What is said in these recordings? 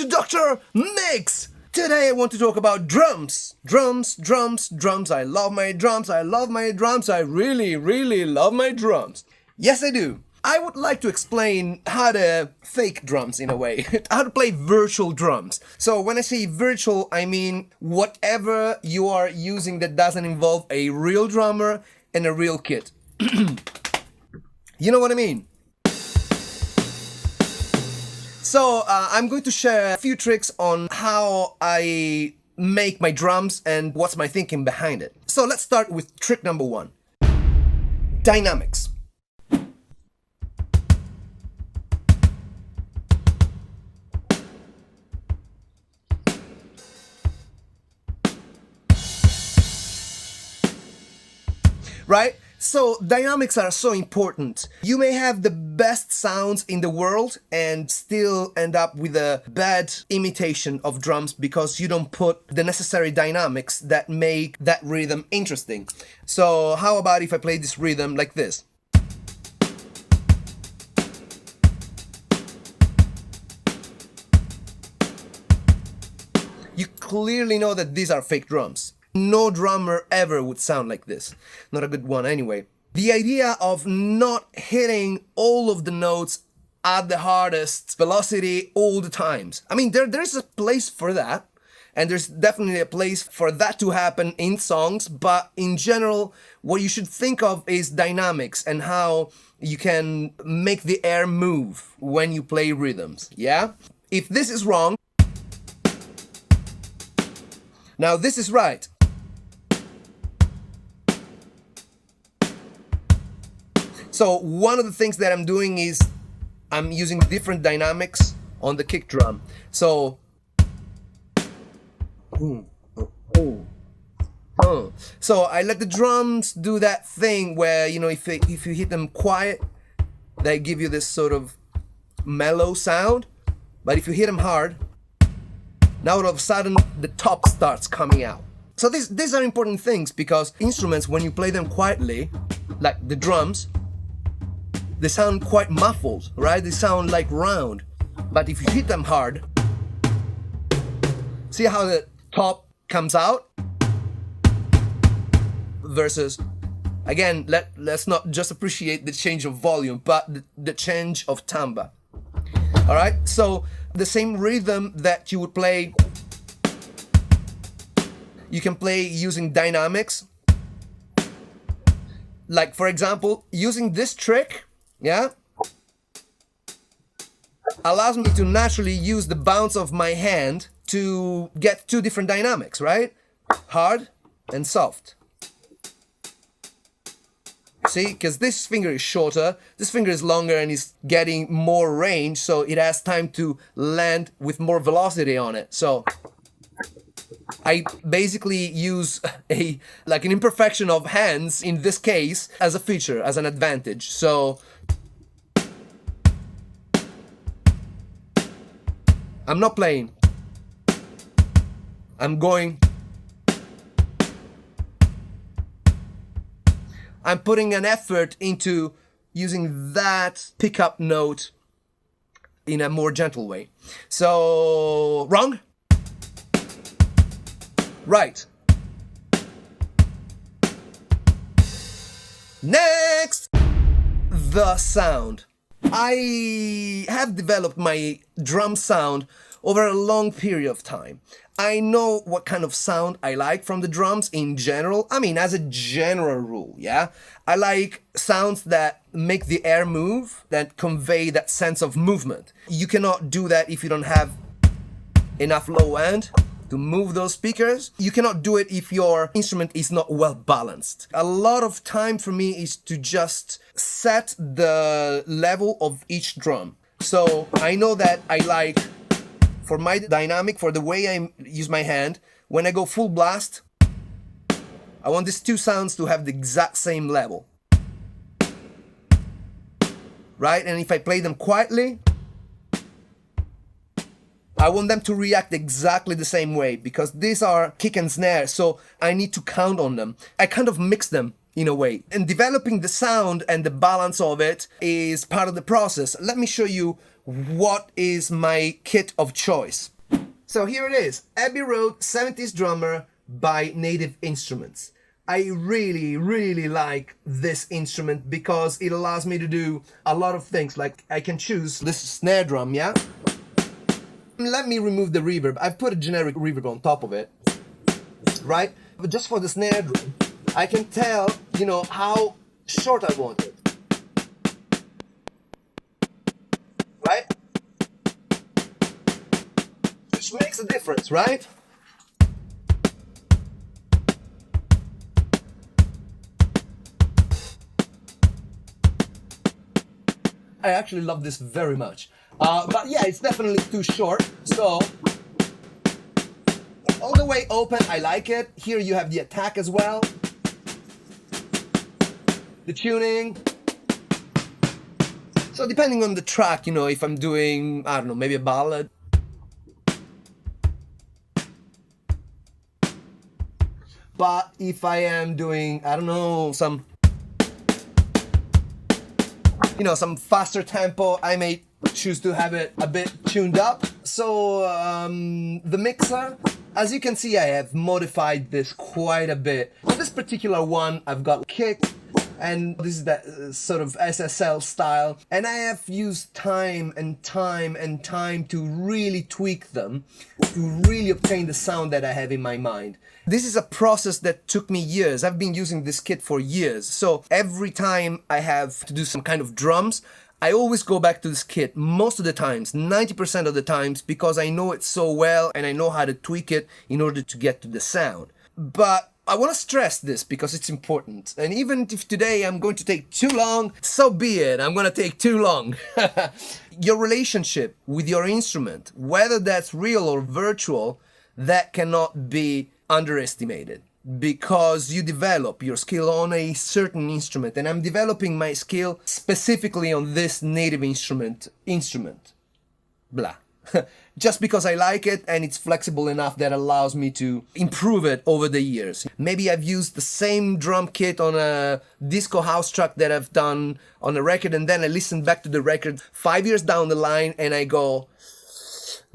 to Dr. Mix! Today I want to talk about drums. Drums. I love my drums. I really, really love my drums. Yes, I do. I would like to explain how to fake drums in a way, how to play virtual drums. So when I say virtual, I mean whatever you are using that doesn't involve a real drummer and a real kit. You know what I mean? So I'm going to share a few tricks on how I make my drums and what's my thinking behind it. So let's start with trick number 1. Dynamics. Right? So dynamics are so important. You may have the best sounds in the world and still end up with a bad imitation of drums because you don't put the necessary dynamics that make that rhythm interesting. So how about if I play this rhythm like this? You clearly know that these are fake drums. No drummer ever would sound like this. Not a good one anyway. The idea of not hitting all of the notes at the hardest velocity all the times. I mean, there's a place for that. And there's definitely a place for that to happen in songs. But in general, what you should think of is dynamics and how you can make the air move when you play rhythms. Yeah? If this is wrong, now this is right. So one of the things that I'm doing is I'm using different dynamics on the kick drum. So so I let the drums do that thing where, you know, if you hit them quiet, they give you this sort of mellow sound. But if you hit them hard, now all of a sudden the top starts coming out. So these are important things because instruments, when you play them quietly, like the drums, they sound quite muffled, right? They sound like round. But if you hit them hard, see how the top comes out? Versus, again, let's not just appreciate the change of volume, but the change of timbre. All right? So the same rhythm that you would play, you can play using dynamics. Like, for example, using this trick, yeah, allows me to naturally use the bounce of my hand to get two different dynamics, right? Hard and soft. See, because this finger is shorter, this finger is longer and is getting more range, so it has time to land with more velocity on it. So I basically use an imperfection of hands in this case as a feature, as an advantage. So I'm not playing. I'm going. I'm putting an effort into using that pickup note in a more gentle way. So, wrong? Right. Next! The sound. I have developed my drum sound over a long period of time. I know what kind of sound I like from the drums in general. I mean, as a general rule, yeah? I like sounds that make the air move, that convey that sense of movement. You cannot do that if you don't have enough low end to move those speakers. You cannot do it if your instrument is not well balanced. A lot of time for me is to just set the level of each drum. So I know that I like, for my dynamic, for the way I use my hand, when I go full blast, I want these two sounds to have the exact same level. Right? And if I play them quietly, I want them to react exactly the same way because these are kick and snare, so I need to count on them. I kind of mix them in a way. And developing the sound and the balance of it is part of the process. Let me show you what is my kit of choice. So here it is, Abbey Road 70s drummer by Native Instruments. I really, really like this instrument because it allows me to do a lot of things. Like I can choose this snare drum, yeah? Let me remove the reverb. I've put a generic reverb on top of it, right? But just for the snare drum, I can tell, you know, how short I want it. Right? Which makes a difference, right? I actually love this very much. But yeah, it's definitely too short. So, all the way open, I like it. Here you have the attack as well. The tuning. So depending on the track, you know, if I'm doing, I don't know, maybe a ballad. But if I am doing, I don't know, some, you know, some faster tempo, I may choose to have it a bit tuned up. So the mixer, as you can see, I have modified this quite a bit. On this particular one, I've got kick, and this is that sort of SSL style. And I have used time and time and time to really tweak them, to really obtain the sound that I have in my mind. This is a process that took me years. I've been using this kit for years. So every time I have to do some kind of drums, I always go back to this kit most of the times, 90% of the times, because I know it so well and I know how to tweak it in order to get to the sound. But I want to stress this because it's important. And even if today I'm going to take too long, so be it. I'm going to take too long. Your relationship with your instrument, whether that's real or virtual, that cannot be underestimated, because you develop your skill on a certain instrument, and I'm developing my skill specifically on this native instrument, blah. Just because I like it and it's flexible enough that allows me to improve it over the years. Maybe I've used the same drum kit on a disco house track that I've done on a record, and then I listen back to the record 5 years down the line and I go,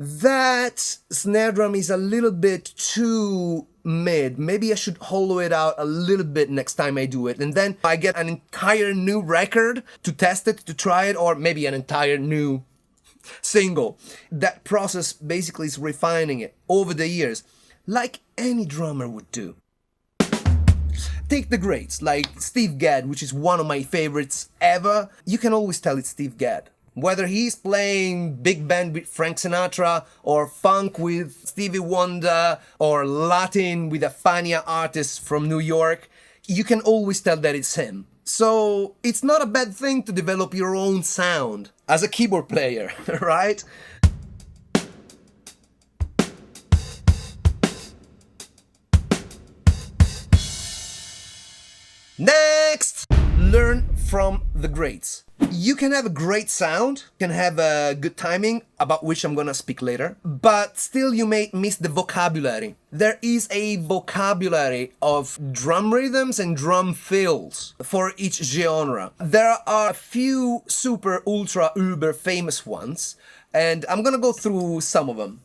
that snare drum is a little bit too mid. Maybe I should hollow it out a little bit next time I do it. And then I get an entire new record to test it, to try it, or maybe an entire new single. That process basically is refining it over the years, like any drummer would do. Take the greats, like Steve Gadd, which is one of my favorites ever. You can always tell it's Steve Gadd. Whether he's playing big band with Frank Sinatra, or funk with Stevie Wonder, or Latin with a Fania artist from New York, you can always tell that it's him. So it's not a bad thing to develop your own sound as a keyboard player, right? Next! Learn from the greats. You can have a great sound, can have a good timing, about which I'm gonna speak later, but still you may miss the vocabulary. There is a vocabulary of drum rhythms and drum fills for each genre. There are a few super, ultra, uber famous ones, and I'm gonna go through some of them.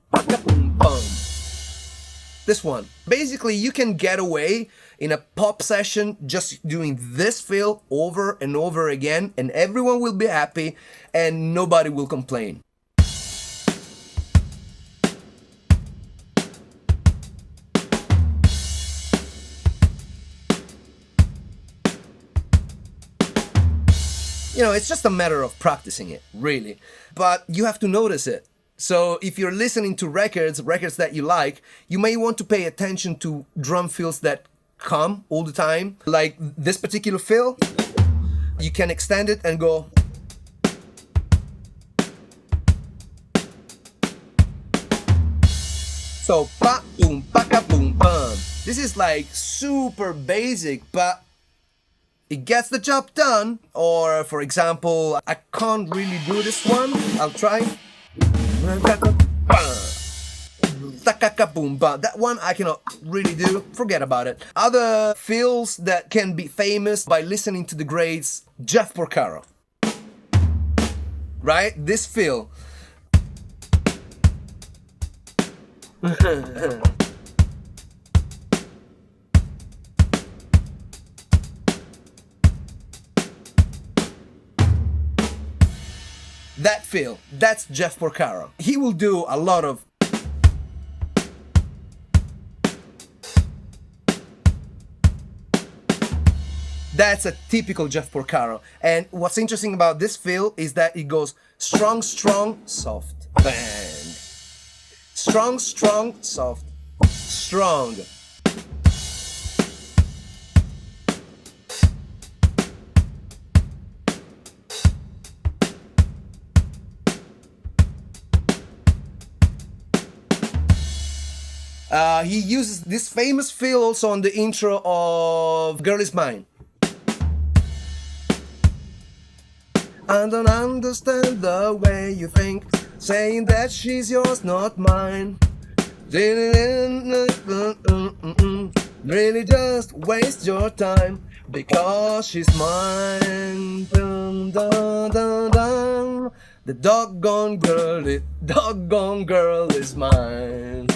This one. Basically, you can get away in a pop session just doing this fill over and over again, and everyone will be happy and nobody will complain. You know, it's just a matter of practicing it, really. But you have to notice it. So if you're listening to records that you like, you may want to pay attention to drum fills that come all the time. Like this particular fill, you can extend it and go. So pa boom pa boom bum. This is like super basic, but it gets the job done. Or for example, I can't really do this one. I'll try. That one I cannot really do, forget about it. Other fills that can be famous by listening to the greats, Jeff Porcaro. Right? This fill. That feel, that's Jeff Porcaro. He will do a lot of That's a typical Jeff Porcaro. And what's interesting about this feel is that it goes strong, strong, soft, bang. Strong, strong, soft, strong. He uses this famous feel also on the intro of Girl Is Mine. I don't understand the way you think, saying that she's yours, not mine. Really just waste your time, because she's mine. Dun, dun, dun, dun. The doggone girl is mine.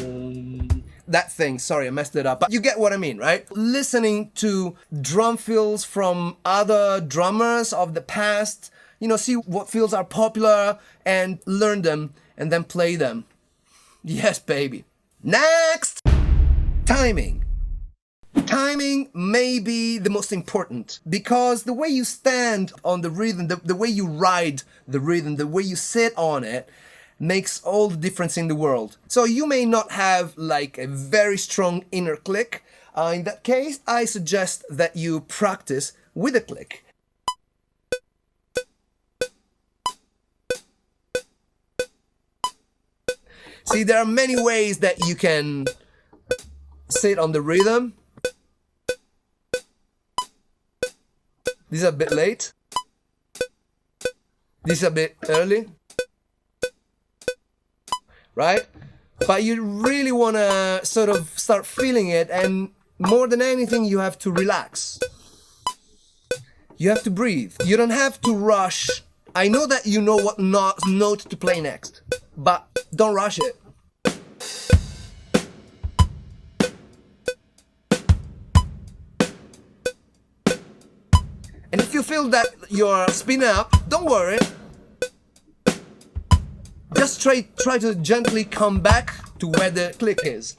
That thing, sorry, I messed it up, but you get what I mean, right? Listening to drum fills from other drummers of the past, you know, see what fills are popular and learn them and then play them. Yes, baby. Next! Timing. Timing may be the most important, because the way you stand on the rhythm, the way you ride the rhythm, the way you sit on it, makes all the difference in the world. So you may not have like a very strong inner click. In that case, I suggest that you practice with a click. See, there are many ways that you can sit on the rhythm. This is a bit late. This is a bit early. Right? But you really want to sort of start feeling it, and more than anything, you have to relax. You have to breathe. You don't have to rush. I know that you know what note to play next, but don't rush it. And if you feel that you're spinning up, don't worry. Just try to gently come back to where the click is.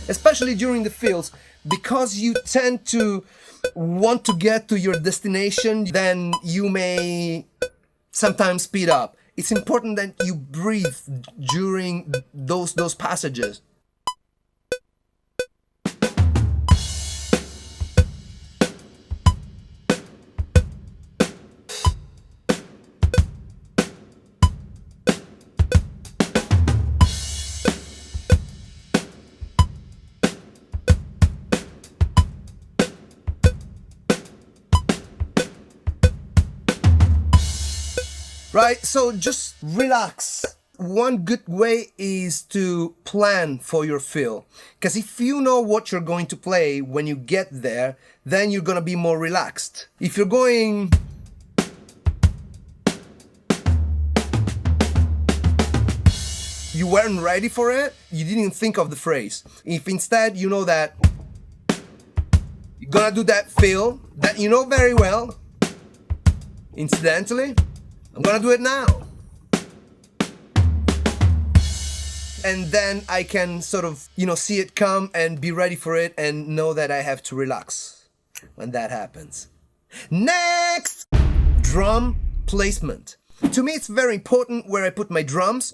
Especially during the fills, because you tend to want to get to your destination, then you may sometimes speed up. It's important that you breathe during those passages. Right, so just relax. One good way is to plan for your fill. Because if you know what you're going to play when you get there, then you're gonna be more relaxed. If you're going... you weren't ready for it, you didn't think of the phrase. If instead you know that you're gonna do that fill that you know very well, incidentally, I'm gonna do it now. And then I can sort of, you know, see it come and be ready for it and know that I have to relax when that happens. Next! Drum placement. To me, it's very important where I put my drums.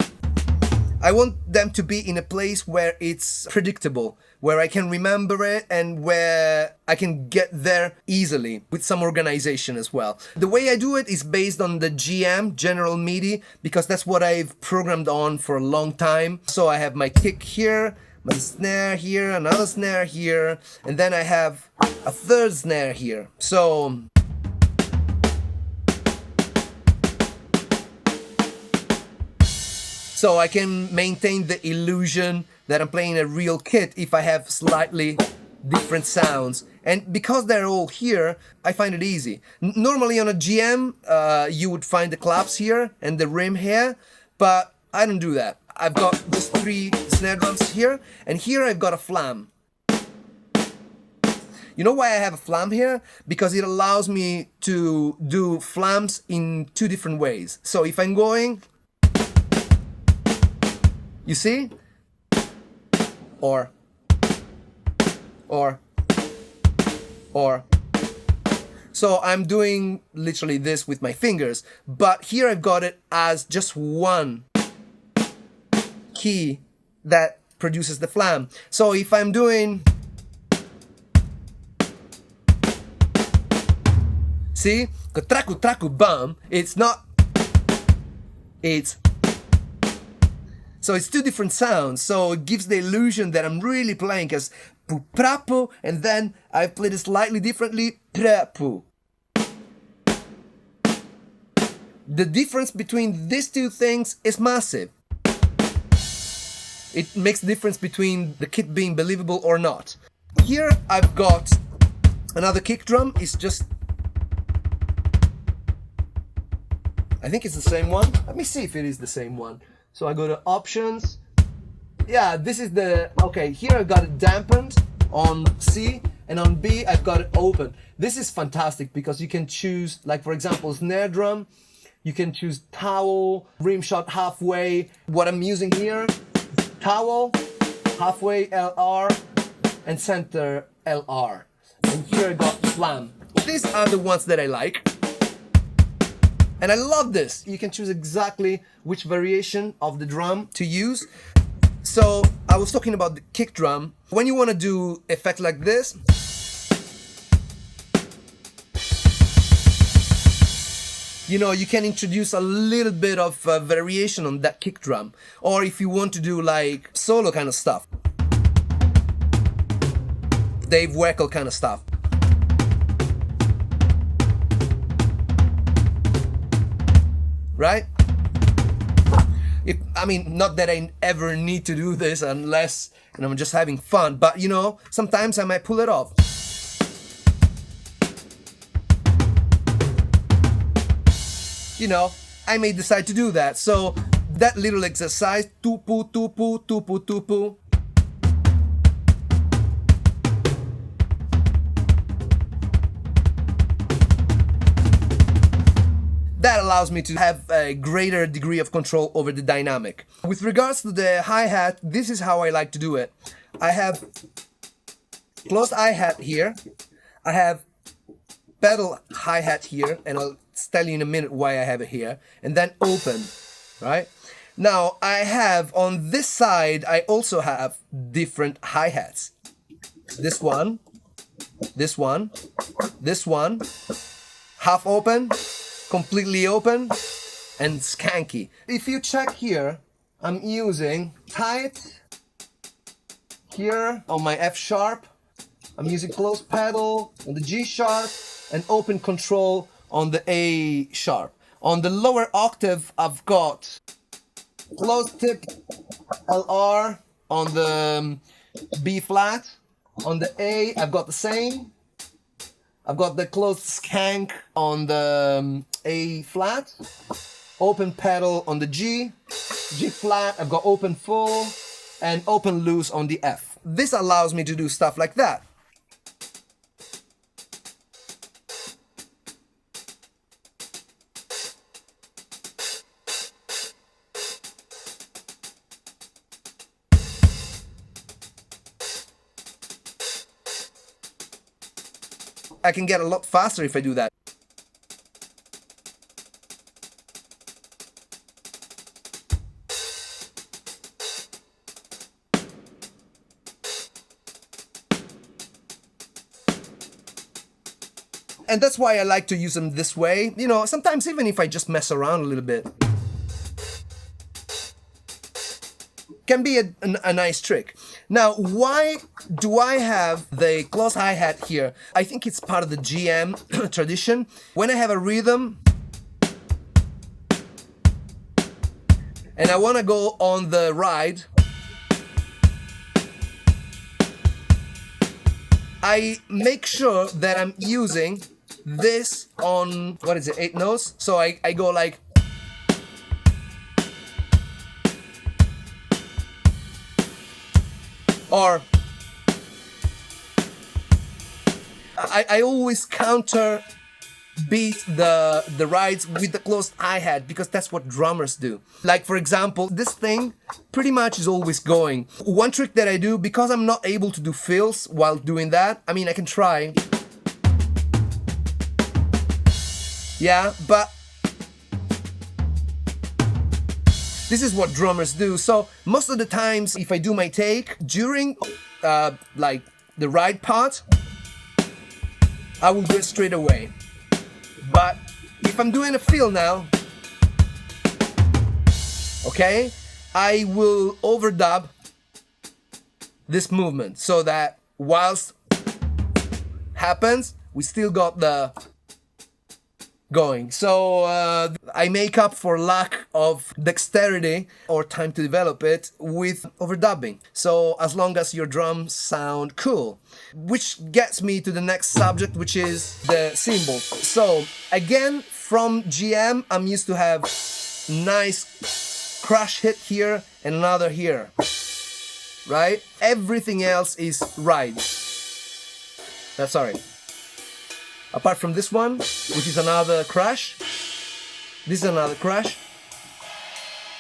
I want them to be in a place where it's predictable, where I can remember it and where I can get there easily with some organization as well. The way I do it is based on the GM, General MIDI, because that's what I've programmed on for a long time. So I have my kick here, my snare here, another snare here, and then I have a third snare here. So I can maintain the illusion that I'm playing a real kit if I have slightly different sounds. And because they're all here, I find it easy. Normally on a GM, you would find the claps here and the rim here, but I don't do that. I've got just 3 snare drums here, and here I've got a flam. You know why I have a flam here? Because it allows me to do flams in 2 different ways. So if I'm going, you see? Or. So I'm doing literally this with my fingers, but here I've got it as just one key that produces the flam. So if I'm doing, see? Traku traku bam, it's not, it's, so it's 2 different sounds, so it gives the illusion that I'm really playing as pu prapu, and then I played it slightly differently, prapu. The difference between these 2 things is massive. It makes the difference between the kit being believable or not. Here I've got another kick drum, it's just, I think it's the same one. Let me see if it is the same one. So I go to options. Yeah, this is the, okay, here I've got it dampened on C, and on B I've got it open. This is fantastic because you can choose, like for example, snare drum, you can choose towel, rim shot halfway. What I'm using here, towel, halfway LR, and center LR. And here I got flam. These are the ones that I like. And I love this. You can choose exactly which variation of the drum to use. So I was talking about the kick drum. When you want to do effects like this, you know, you can introduce a little bit of variation on that kick drum. Or if you want to do like solo kind of stuff, Dave Weckl kind of stuff. Right? I mean, not that I ever need to do this unless I'm just having fun, but you know, sometimes I might pull it off. You know, I may decide to do that. So that little exercise, tupu, tupu, tupu, tupu. That allows me to have a greater degree of control over the dynamic. With regards to the hi-hat, this is how I like to do it. I have closed hi-hat here. I have pedal hi-hat here, and I'll tell you in a minute why I have it here. And then open, right? Now, I have on this side, I also have different hi-hats. This one, this one, this one, half open, completely open, and skanky. If you check here, I'm using tight here on my F sharp. I'm using closed pedal on the G sharp and open control on the A sharp. On the lower octave, I've got closed tip LR on the B flat. On the A, I've got the same. I've got the closed skank on the A flat, open pedal on the G, G flat, I've got open full, and open loose on the F. This allows me to do stuff like that. I can get a lot faster if I do that. And that's why I like to use them this way. You know, sometimes even if I just mess around a little bit. can be a nice trick. Now, why do I have the close hi-hat here? I think it's part of the GM tradition. When I have a rhythm and I want to go on the ride, I make sure that I'm using this on, what is it, 8 notes? So I go like, or I always counter beat the rides with the closed hi-hat because that's what drummers do. Like, for example, this thing pretty much is always going. One trick that I do, because I'm not able to do fills while doing that, I mean, I can try. Yeah, but this is what drummers do. So most of the times, if I do my take during like the ride part, I will do it straight away. But if I'm doing a fill now, okay, I will overdub this movement so that whilst happens, we still got the going. So I make up for lack of dexterity or time to develop it with overdubbing. So as long as your drums sound cool, which gets me to the next subject, which is the cymbals. So again, from GM, I'm used to have nice crash hit here and another here, right? Everything else is ride. Sorry. Apart from this one, which is another crash, this is another crash,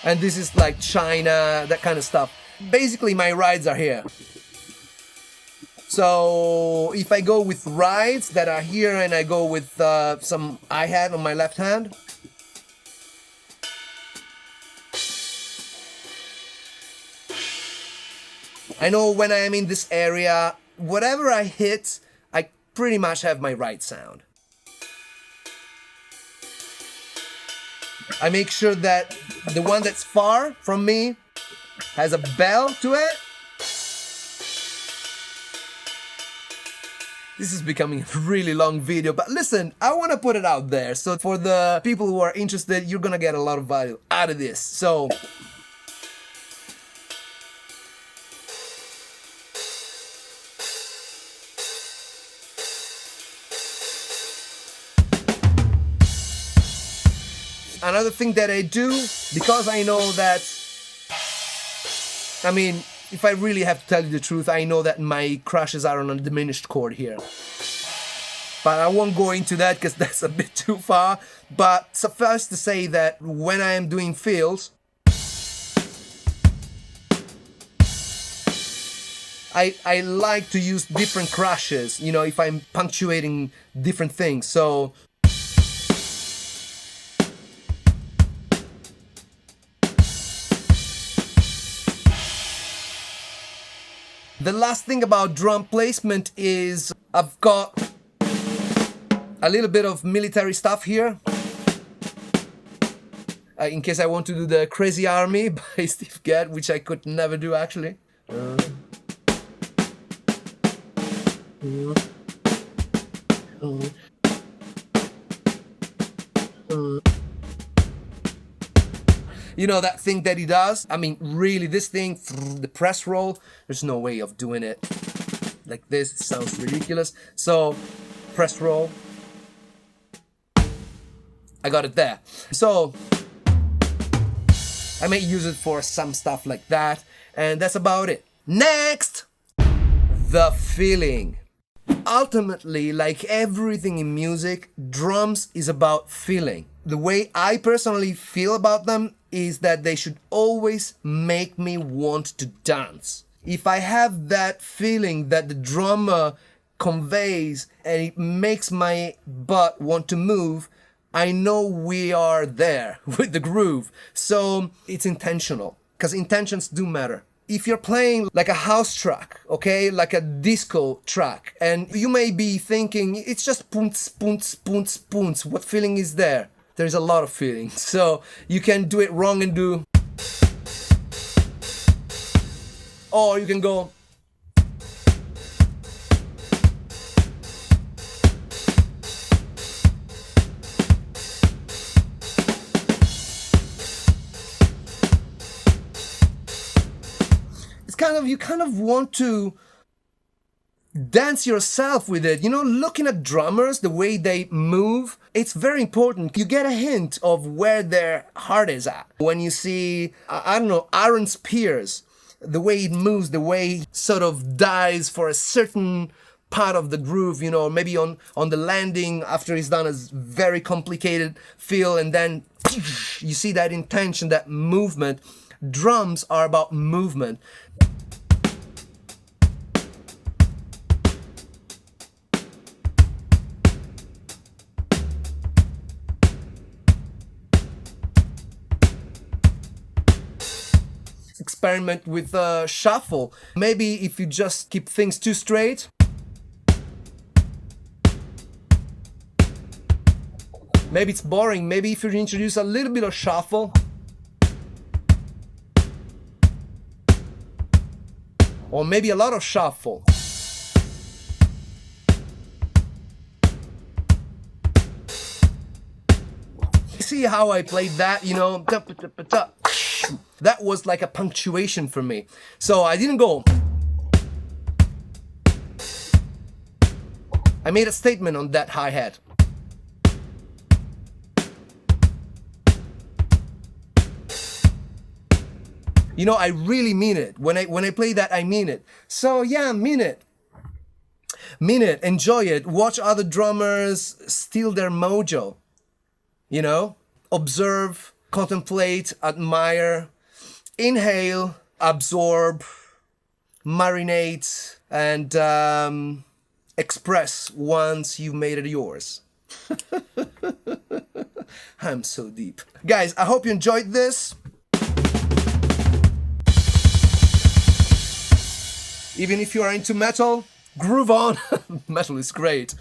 and this is like China, that kind of stuff. Basically, my rides are here. So if I go with rides that are here and I go with some hi-hat on my left hand, I know when I am in this area, whatever I hit, I pretty much have my right sound. I make sure that the one that's far from me has a bell to it. This is becoming a really long video, but listen, I want to put it out there. So for the people who are interested, you're gonna get a lot of value out of this. So another thing that I do, because I know that, I mean, if I really have to tell you the truth, I know that my crashes are on a diminished chord here. But I won't go into that because that's a bit too far. But suffice to say that when I am doing fills, I like to use different crashes, you know, if I'm punctuating different things. So the last thing about drum placement is I've got a little bit of military stuff here. In case I want to do the Crazy Army by Steve Gadd, which I could never do actually. You know that thing that he does? I mean, really, this thing, the press roll, there's no way of doing it like this. It sounds ridiculous. So, press roll. I got it there. So, I may use it for some stuff like that. And that's about it. Next! The feeling. Ultimately, like everything in music, drums is about feeling. The way I personally feel about them is that they should always make me want to dance. If I have that feeling that the drummer conveys and it makes my butt want to move, I know we are there with the groove. So it's intentional, because intentions do matter. If you're playing like a house track, okay, like a disco track, and you may be thinking, it's just poons, poons, poons, poons, what feeling is there? There's a lot of feeling. So you can do it wrong and do. or you can go. It's kind of, you kind of want to dance yourself with it. You know, looking at drummers, the way they move, it's very important. You get a hint of where their heart is at. When you see, I don't know, Aaron Spears, the way it moves, the way he sort of dives for a certain part of the groove, you know, maybe on the landing after he's done a very complicated feel, and then you see that intention, that movement. Drums are about movement. Experiment with shuffle. Maybe if you just keep things too straight, maybe it's boring. Maybe if you introduce a little bit of shuffle, or maybe a lot of shuffle. See how I played that, you know? That was like a punctuation for me. So I didn't go. I made a statement on that hi-hat. You know, I really mean it. When I play that, I mean it. So yeah, mean it. Mean it, enjoy it. Watch other drummers steal their mojo. You know, observe, contemplate, admire, inhale, absorb, marinate, and express once you've made it yours. I'm so deep. Guys, I hope you enjoyed this. Even if you are into metal, groove on. Metal is great.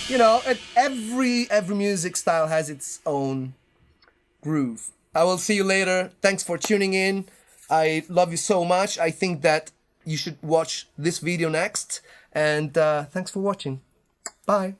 You know, every music style has its own groove. I will see you later. Thanks for tuning in. I love you so much. I think that you should watch this video next. And thanks for watching. Bye.